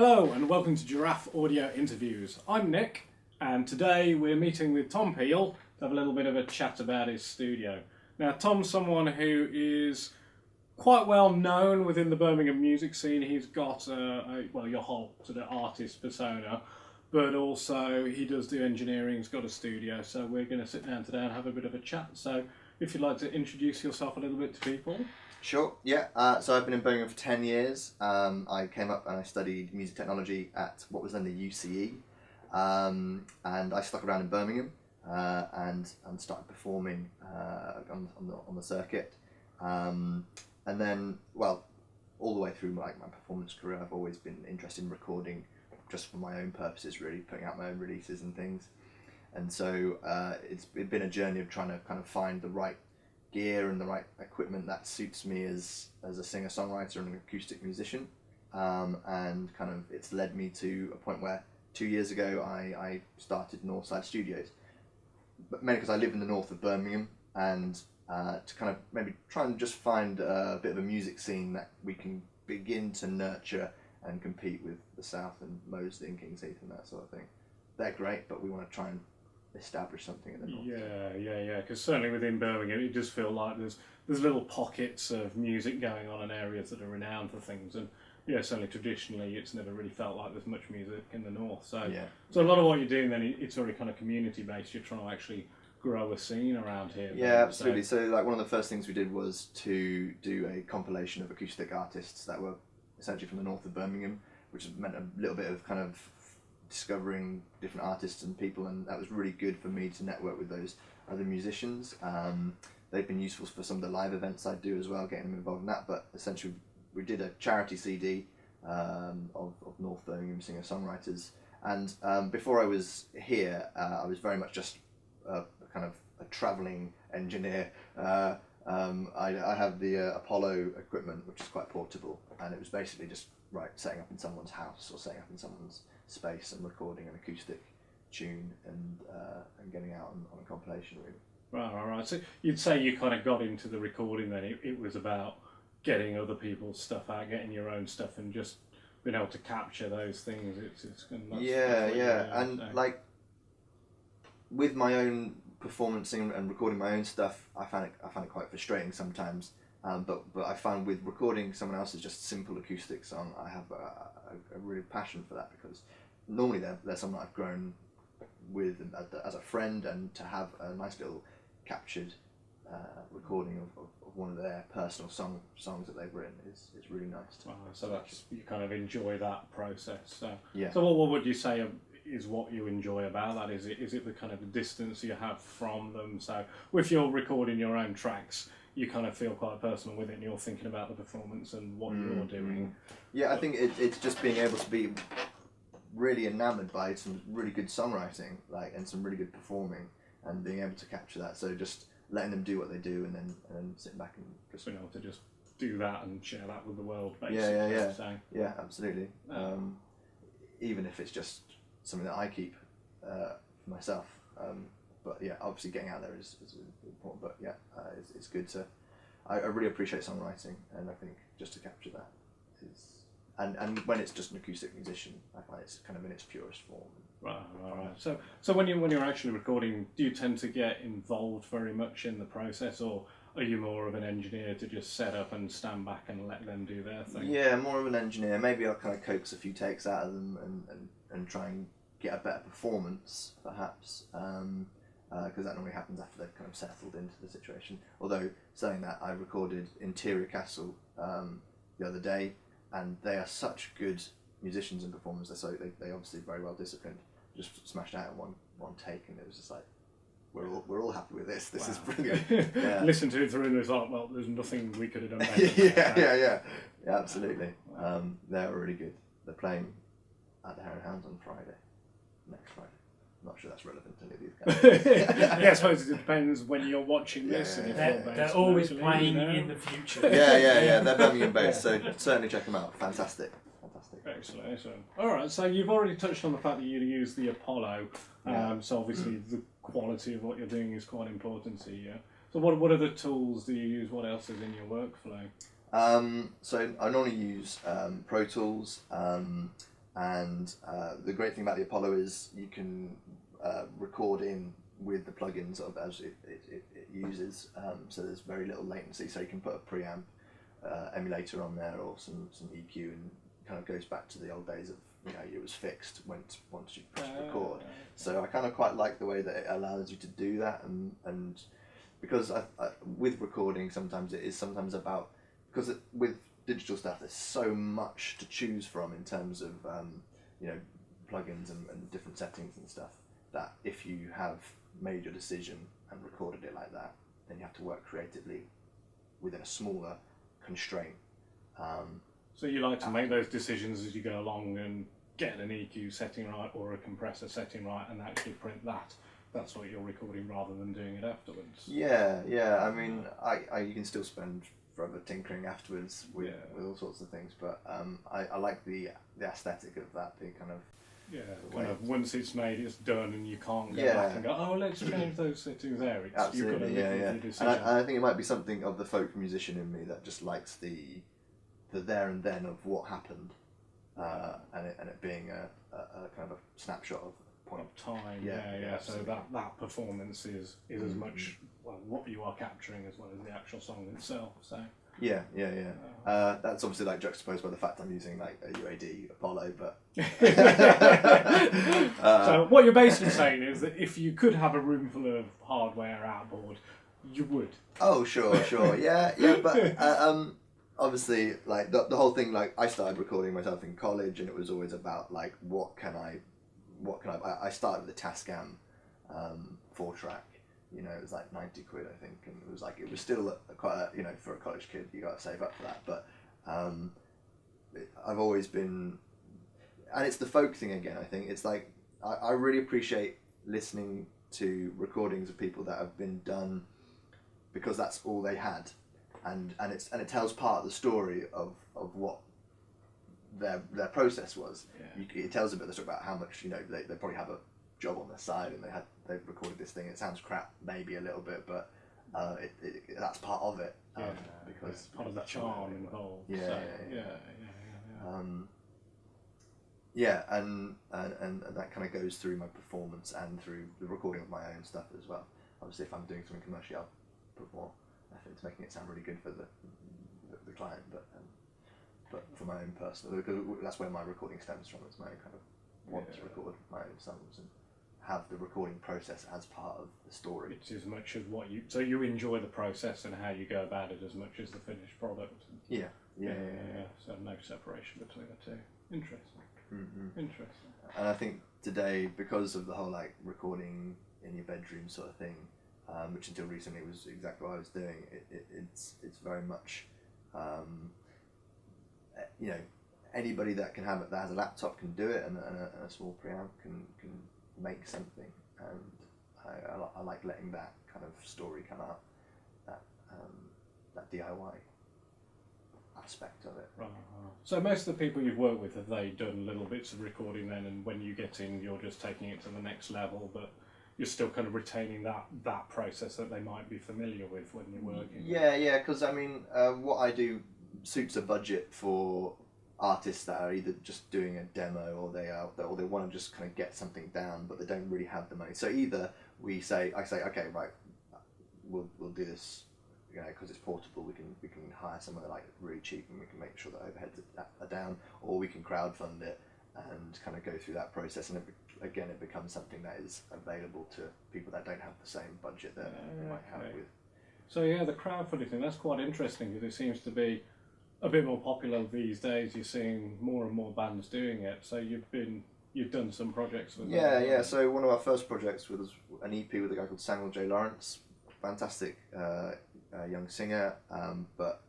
Hello and welcome to Giraffe Audio Interviews. I'm Nick and today we're meeting with Tom Peel to have a little bit of a chat about his studio. Now Tom's someone who is quite well known within the Birmingham music scene. He's got your whole sort of artist persona, but also he does do engineering, he's got a studio, so we're going to sit down today and have a bit of a chat. So if you'd like to introduce yourself a little bit to people. Sure, yeah. So I've been in Birmingham for 10 years. I came up and I studied music technology at what was then the UCE. And I stuck around in Birmingham and started performing on the circuit. And then, well, all the way through my performance career, I've always been interested in recording just for my own purposes, really, putting out my own releases and things. And so it's been a journey of trying to kind of find the right gear and the right equipment that suits me as a singer-songwriter and an acoustic musician, and kind of it's led me to a point where 2 years ago I started Northside Studios, but mainly because I live in the north of Birmingham, and to kind of maybe try and just find a bit of a music scene that we can begin to nurture and compete with the south and Moseley and King's Heath and that sort of thing. They're great, but we want to try and establish something in the north. Yeah. Because certainly within Birmingham, it does feel like there's little pockets of music going on in areas that are renowned for things, and certainly traditionally, it's never really felt like there's much music in the north. So a lot of what you're doing then, it's already kind of community based. You're trying to actually grow a scene around here. Yeah, absolutely. So like one of the first things we did was to do a compilation of acoustic artists that were essentially from the north of Birmingham, which meant a little bit of kind of discovering different artists and people, and that was really good for me to network with those other musicians. They've been useful for some of the live events I do as well, getting them involved in that, but essentially we did a charity CD of North Birmingham singer-songwriters, and before I was here I was very much just kind of a travelling engineer. I have the Apollo equipment, which is quite portable, and it was basically just setting up in someone's house or setting up in someone's space and recording an acoustic tune and getting out on a compilation really. Right. So you'd say you kind of got into the recording then. It was about getting other people's stuff out, getting your own stuff, and just being able to capture those things. And like with my own performancing and recording my own stuff, I found it quite frustrating sometimes. But I found with recording someone else's just simple acoustic song, I have a real passion for that, because normally they're someone I've grown with as a friend, and to have a nice little captured recording of one of their personal songs that they've written is really nice. So that's, you kind of enjoy that process. So So what would you say is what you enjoy about that? Is it the kind of the distance you have from them? So if you're recording your own tracks, you kind of feel quite personal with it, and you're thinking about the performance and what you're doing. Yeah, I think it's just being able to be really enamoured by some really good songwriting, and some really good performing, and being able to capture that. So just letting them do what they do, and then sitting back and just being able to just do that and share that with the world, basically. Yeah, absolutely. Even if it's just something that I keep for myself. But yeah, obviously getting out there is important. But yeah, it's good to. I really appreciate songwriting, and I think just to capture that is. And when it's just an acoustic musician, I find it's kind of in its purest form. Right. So when you're actually recording, do you tend to get involved very much in the process, or are you more of an engineer to just set up and stand back and let them do their thing? Yeah, more of an engineer. Maybe I'll kind of coax a few takes out of them and try and get a better performance, perhaps. Because that normally happens after they've kind of settled into the situation. Although, saying that, I recorded Interior Castle the other day, and they are such good musicians and performers. They obviously very well disciplined. Just smashed out in one take, and it was just like, we're all happy with this. This is brilliant. Yeah. Listen to it through, and it's like, well, there's nothing we could have done better. Yeah, absolutely. They're really good. They're playing at the Hare and Hounds on Friday, next Friday. I'm not sure that's relevant to any of these guys. I suppose it depends when you're watching this. And they're always playing in the future. Yeah. They're Birmingham based, so certainly check them out. Fantastic. Excellent. All right, so you've already touched on the fact that you use the Apollo. So obviously the quality of what you're doing is quite important to you. So what other tools do you use? What else is in your workflow? So I normally use Pro Tools. And the great thing about the Apollo is you can record in with the plugins of as it uses, so there's very little latency, so you can put a preamp emulator on there or some EQ, and kind of goes back to the old days of, you know, it was fixed once you press record. So I kind of quite like the way that it allows you to do that, and because I with recording sometimes it is sometimes about, because with digital stuff there's so much to choose from in terms of you know, plugins and different settings and stuff, that if you have made your decision and recorded it like that, then you have to work creatively within a smaller constraint. So you like to make those decisions as you go along and get an EQ setting right or a compressor setting right and actually print that. That's what you're recording rather than doing it afterwards. Yeah. I mean, you can still spend forever tinkering afterwards with all sorts of things, but I like the aesthetic of that. The kind of once it's made, it's done, and you can't go back and go, oh, let's change those settings there. Absolutely, you've got to live with your decision. And I think it might be something of the folk musician in me that just likes the there and then of what happened, and it being a kind of a snapshot of point of time. So that performance is as much what you are capturing as well as the actual song itself. So that's obviously like juxtaposed by the fact I'm using like a UAD Apollo, but so what you're basically saying is that if you could have a room full of hardware outboard, you would. Oh sure, yeah, but obviously, like the whole thing, like I started recording myself in college, and it was always about like what can I started with a Tascam 4-track. You know, it was like 90 quid, I think, and it was still quite a, you know, for a college kid, you got to save up for that. But I've always been, and it's the folk thing again. I think it's like I really appreciate listening to recordings of people that have been done because that's all they had, and it tells part of the story of what their process was. It tells a bit of the story about how much, you know, they probably have a job on their side and they've recorded this thing. It sounds crap maybe a little bit, but that's part of it, because part of the charm involved. And that kind of goes through my performance and through the recording of my own stuff as well. Obviously, if I'm doing something commercial, I'll put more effort into making it sound really good for the client, but for my own personal, because that's where my recording stems from. It's my own kind of want to record my own songs and have the recording process as part of the story. It's as much as so you enjoy the process and how you go about it as much as the finished product. Yeah. So no separation between the two. Interesting. Mm-hmm. Interesting. And I think today, because of the whole like recording in your bedroom sort of thing, which until recently was exactly what I was doing, it's very much, you know, anybody that can have it, that has a laptop can do it, and a small preamp can make something, and I like letting that kind of story come out, that DIY aspect of it. Right. So most of the people you've worked with, have they done little bits of recording then, and when you get in, you're just taking it to the next level, but you're still kind of retaining that process that they might be familiar with when you're working? Yeah, because I mean, what I do suits a budget for artists that are either just doing a demo or they want to just kind of get something down, but they don't really have the money. So either I say, okay, right, we'll do this, you know, because it's portable. We can hire someone like really cheap, and we can make sure that overheads are down, or we can crowdfund it and kind of go through that process. And it becomes something that is available to people that don't have the same budget that they might have with. So the crowdfunding thing, that's quite interesting, because it seems to be a bit more popular these days. You're seeing more and more bands doing it. So you've done some projects with that. Yeah. So one of our first projects was an EP with a guy called Samuel J. Lawrence, fantastic young singer, but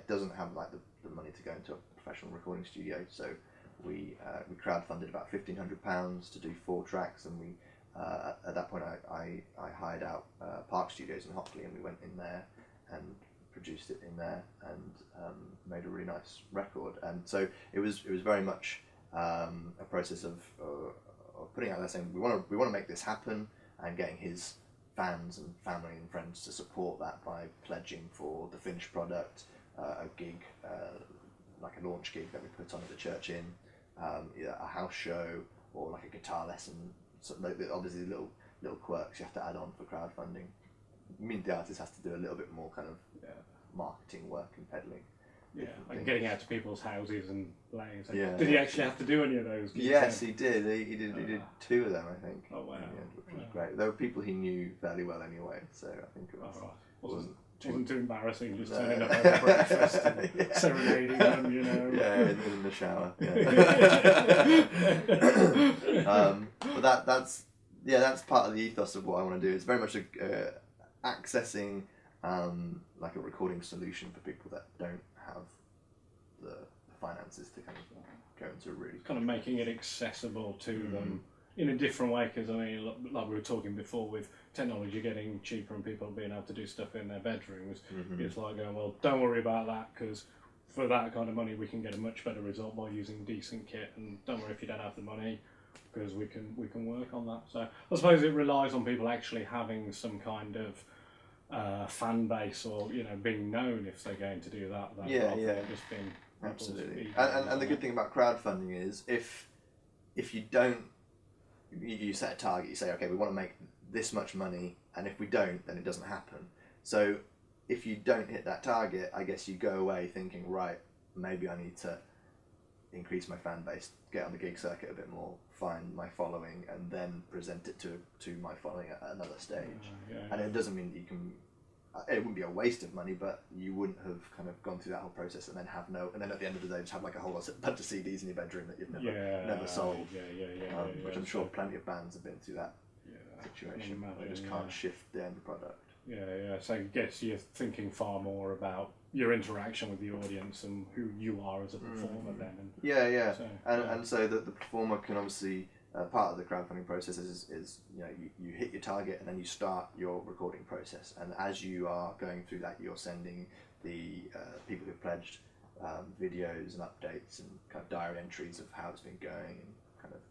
doesn't have like the money to go into a professional recording studio. So we crowdfunded about £1,500 to do 4 tracks, and we at that point I hired out Park Studios in Hockley, and we went in there and produced it in there and made a really nice record. And so it was very much a process of putting out there saying we want to make this happen, and getting his fans and family and friends to support that by pledging for the finished product, a gig, like a launch gig that we put on at the Church Inn, either a house show or like a guitar lesson. So obviously little quirks you have to add on for crowdfunding. I mean, the artist has to do a little bit more kind of marketing work and peddling. Yeah, like getting out to people's houses and playing. So Yeah. Did he actually have to do any of those? Yes, he did. He did 2 of them, I think. Oh wow! In the end, which was great. There were people he knew fairly well anyway, so I think it wasn't too embarrassing, just turning up over breakfast and serenading them, you know. Yeah, in the shower. But that's part of the ethos of what I want to do. It's very much accessing like a recording solution for people that don't have the finances to kind of go into a really kind of making it accessible to them in a different way, because I mean, like we were talking before, with technology getting cheaper and people being able to do stuff in their bedrooms, it's like going, well, don't worry about that, because for that kind of money we can get a much better result by using decent kit, and don't worry if you don't have the money, because we can work on that. So I suppose it relies on people actually having some kind of fan base, or being known if they're going to do that. Just being absolutely. And the good thing about crowdfunding is if you don't, you set a target, you say, okay, we want to make this much money, and if we don't, then it doesn't happen. So if you don't hit that target, I guess you go away thinking, right, maybe I need to increase my fan base, get on the gig circuit a bit more, find my following, and then present it to my following at another stage. And it doesn't mean that you can, it wouldn't be a waste of money, but you wouldn't have kind of gone through that whole process and then and then at the end of the day just have like a whole bunch of CDs in your bedroom that you've never sold. Which I'm sure plenty of bands have been through that situation. They just can't shift the end product. So I guess you're thinking far more about your interaction with the audience and who you are as a performer then. And so the performer can obviously, part of the crowdfunding process is you hit your target and then you start your recording process, and as you are going through that, you're sending the people who've pledged videos and updates and kind of diary entries of how it's been going, and kind of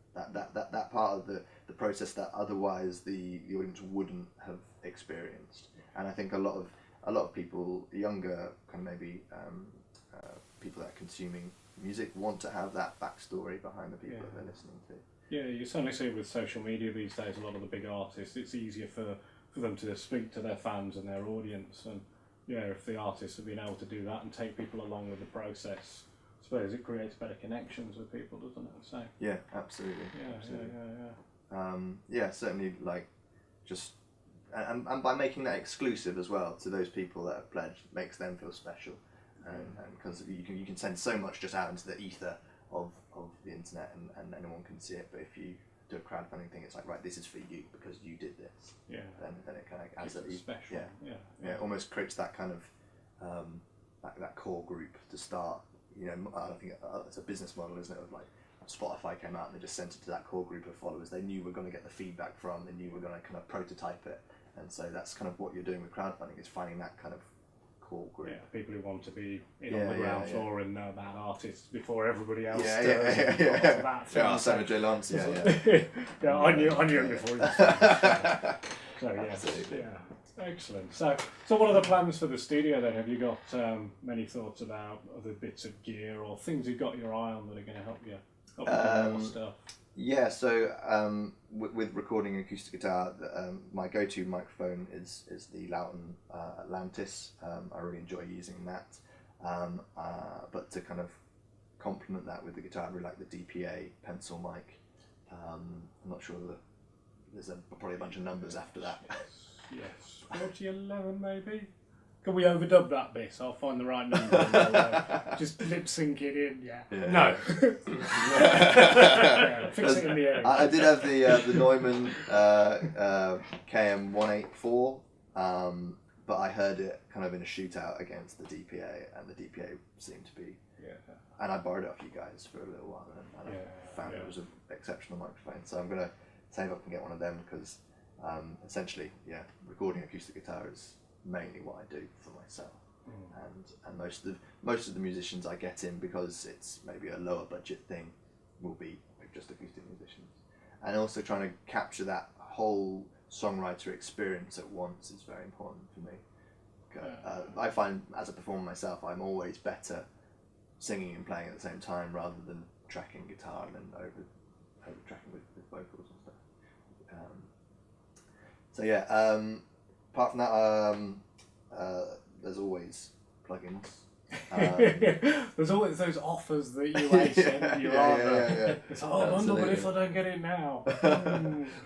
that part of the process that otherwise the audience wouldn't have experienced. And I think a lot of people, younger kind of maybe people that are consuming music, want to have that backstory behind the people that they're listening to. Yeah, you certainly see it with social media these days. A lot of the big artists, it's easier for them to speak to their fans and their audience, and if the artists have been able to do that and take people along with the process, I suppose it creates better connections with people, doesn't it? So yeah, absolutely. Certainly, like just and by making that exclusive as well to those people that have pledged, makes them feel special, and because you can send so much just out into the ether of the internet, and anyone can see it. But if you do a crowdfunding thing, it's like, right, this is for you because you did this. Then it kind of adds that special. It almost creates that kind of that core group to start. I think it's a business model, isn't it? Of like Spotify came out and they just sent it to that core group of followers they knew were going to get the feedback from. They knew were going to kind of prototype it, and so that's kind of what you're doing with crowdfunding, is finding that kind of core group. People who want to be on the ground floor and know about artists before everybody else does. Sarah J. Lance, I knew it before. Excellent. So what are the plans for the studio then? Have you got many thoughts about other bits of gear or things you've got your eye on that are going to help you do more stuff? Yeah, so with recording acoustic guitar, my go-to microphone is the Loughton Atlantis. I really enjoy using that. But to kind of complement that with the guitar, I really like the DPA pencil mic. I'm not sure there's probably a bunch of numbers after that. Yes, 4011 maybe? Can we overdub that bit? I'll find the right number and just lip sync it in, No. Fix it in the air. I did have the Neumann KM184, but I heard it kind of in a shootout against the DPA, and the DPA seemed to be... And I borrowed it off you guys for a little while, and I found it was an exceptional microphone. So I'm going to save up and get one of them, because essentially, recording acoustic guitar is mainly what I do for myself, and most of the musicians I get in, because it's maybe a lower budget thing, will be just acoustic musicians, and also trying to capture that whole songwriter experience at once is very important for me. I find as a performer myself, I'm always better singing and playing at the same time rather than tracking guitar and then over tracking with vocals and stuff. So yeah, apart from that, there's always plugins. There's always those offers that you send you It's bundle, but if I don't get it now.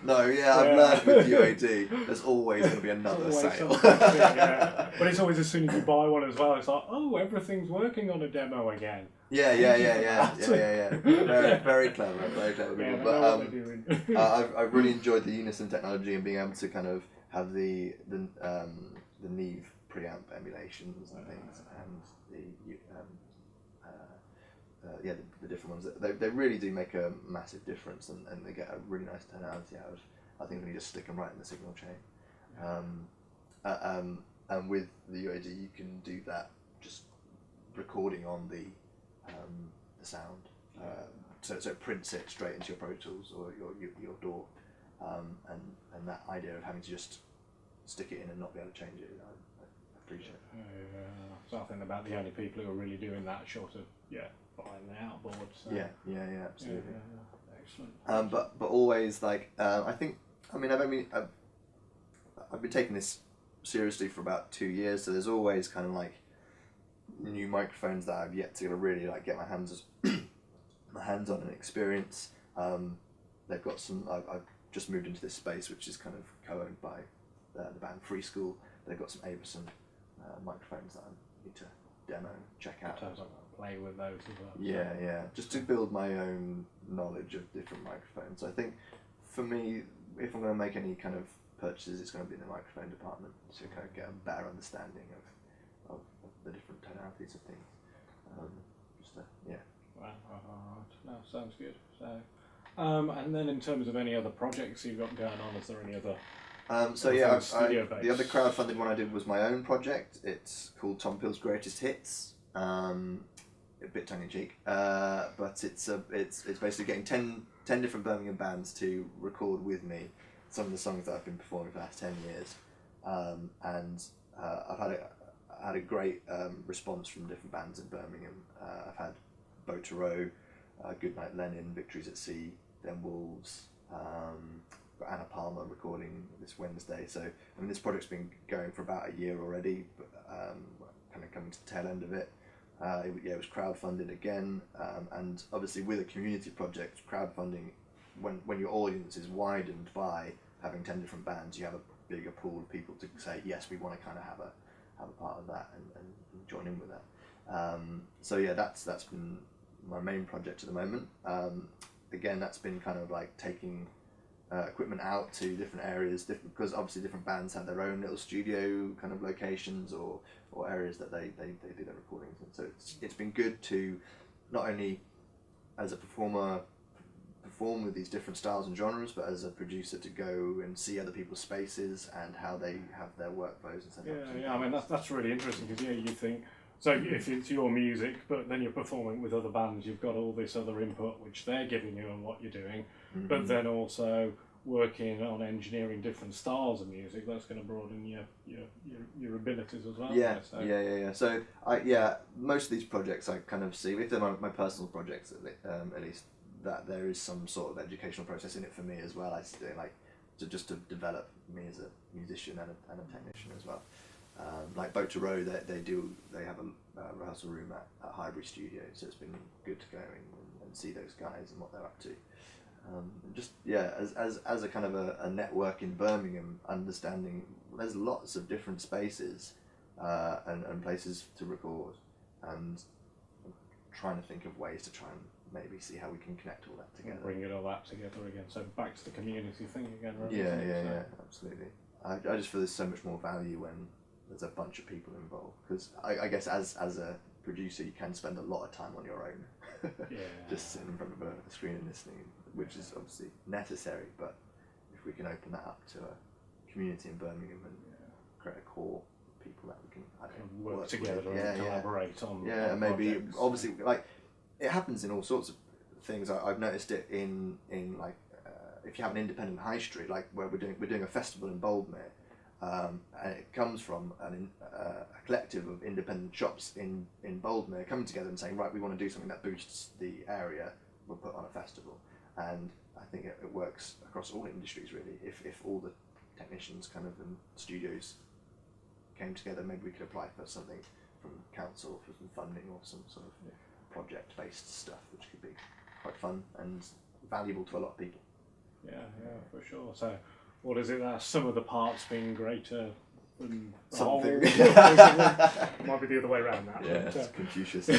No, I've learned with UAD, there's always going to be another sale. But it's always as soon as you buy one as well, it's like, oh, everything's working on a demo again. Yeah. Very clever people. But I've really enjoyed the Unison technology and being able to kind of have the Neve preamp emulations and things, and the different ones. They really do make a massive difference, and they get a really nice tonality out of. I think when you just stick them right in the signal chain. And with the UAD, you can do that just recording on the sound, so it prints it straight into your Pro Tools or your DAW, and that idea of having to just stick it in and not be able to change it, I appreciate. So I think about the only people who are really doing that short of buying the outboard. So. Yeah, absolutely. Excellent. But always like I've been taking this seriously for about 2 years, so there's always kind of like new microphones that I've yet to really like get my hands on and experience. They've got some. I've just moved into this space which is kind of co-owned by the band Free School. They've got some Averson microphones that I need to demo, check out. Play with those as well. Yeah. Just to build my own knowledge of different microphones. I think for me, if I'm going to make any kind of purchases, it's going to be in the microphone department to kind of get a better understanding of the different tonalities of things. Wow. No, sounds good. So, and then in terms of any other projects you've got going on, is there any other? The other crowdfunded one I did was my own project. It's called Tom Peel's Greatest Hits. A bit tongue in cheek, but it's basically getting 10 different Birmingham bands to record with me some of the songs that I've been performing for the last 10 years, and I've had a great response from different bands in Birmingham. I've had Boat to Row, Goodnight Lenin, Victories at Sea, then Wolves, got Anna Palmer recording this Wednesday. So this project's been going for about a year already, but kind of coming to the tail end of it. It was crowdfunded again, and obviously with a community project, crowdfunding, when your audience is widened by having 10 different bands, you have a bigger pool of people to say, yes, we want to kind of have a part of that and join in with that. That's been my main project at the moment. Again, that's been kind of like taking equipment out to different areas, because obviously different bands have their own little studio kind of locations or areas that they do their recordings in. So it's been good to not only as a performer perform with these different styles and genres, but as a producer to go and see other people's spaces and how they have their workflows and stuff. I mean that's really interesting, because you think, so if it's your music, but then you're performing with other bands, you've got all this other input which they're giving you on what you're doing, but then also working on engineering different styles of music, that's going to broaden your abilities as well. So most of these projects I kind of see, if they're my personal projects at least, that there is some sort of educational process in it for me as well. I do like to develop me as a musician and a technician as well. Like Boat to Row, they have a rehearsal room at Highbury Studio, so it's been good to go and see those guys and what they're up to. As a kind of a network in Birmingham, understanding there's lots of different spaces and places to record, and trying to think of ways to try and maybe see how we can connect all that together. Bring it all that together again. So back to the community thing again, right? Yeah, absolutely. I just feel there's so much more value when there's a bunch of people involved, because I guess as a producer you can spend a lot of time on your own, just sitting in front of a screen and listening, which is obviously necessary, but if we can open that up to a community in Birmingham and create a core of people that we can work together and collaborate on. And maybe projects. Obviously like it happens in all sorts of things. I've noticed it in like if you have an independent high street, like where we're doing a festival in Boldmere, and it comes from a collective of independent shops in Boldmere coming together and saying, right, we want to do something that boosts the area. were put on a festival. And I think it works across all industries really. If all the technicians kind of and studios came together, maybe we could apply for something from council for some funding or some sort of project-based stuff, which could be quite fun and valuable to a lot of people. Yeah, for sure. So, what is it that some of the parts being greater than the whole? Something. Might be the other way around that. Yeah, it's Confucius.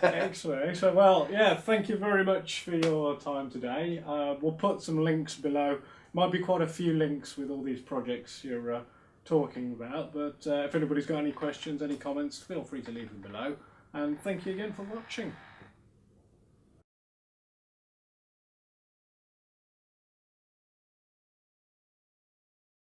Excellent. Well, yeah, thank you very much for your time today. We'll put some links below. Might be quite a few links with all these projects you're talking about, but if anybody's got any questions, any comments, feel free to leave them below. And thank you again for watching.